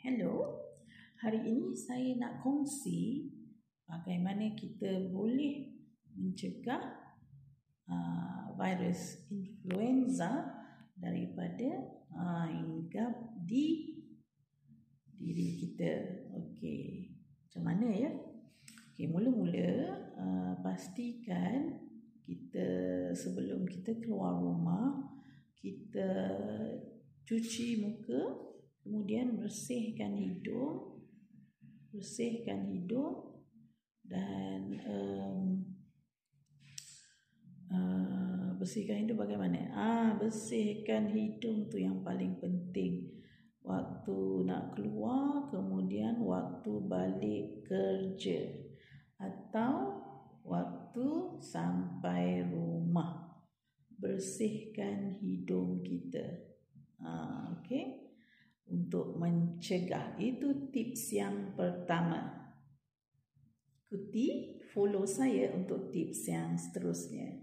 Hello, hari ini saya nak kongsi bagaimana kita boleh mencegah virus influenza daripada hinggap di diri kita. Okey, macam mana ya? Okey, mula-mula pastikan kita sebelum kita keluar rumah, kita cuci muka, kemudian bersihkan hidung dan bersihkan hidung bagaimana? Bersihkan hidung tu yang paling penting. Waktu nak keluar, kemudian waktu balik kerja atau waktu sampai rumah. Bersihkan hidung kita. Okey. Untuk mencegah, itu tips yang pertama. Ikuti, follow saya untuk tips yang seterusnya.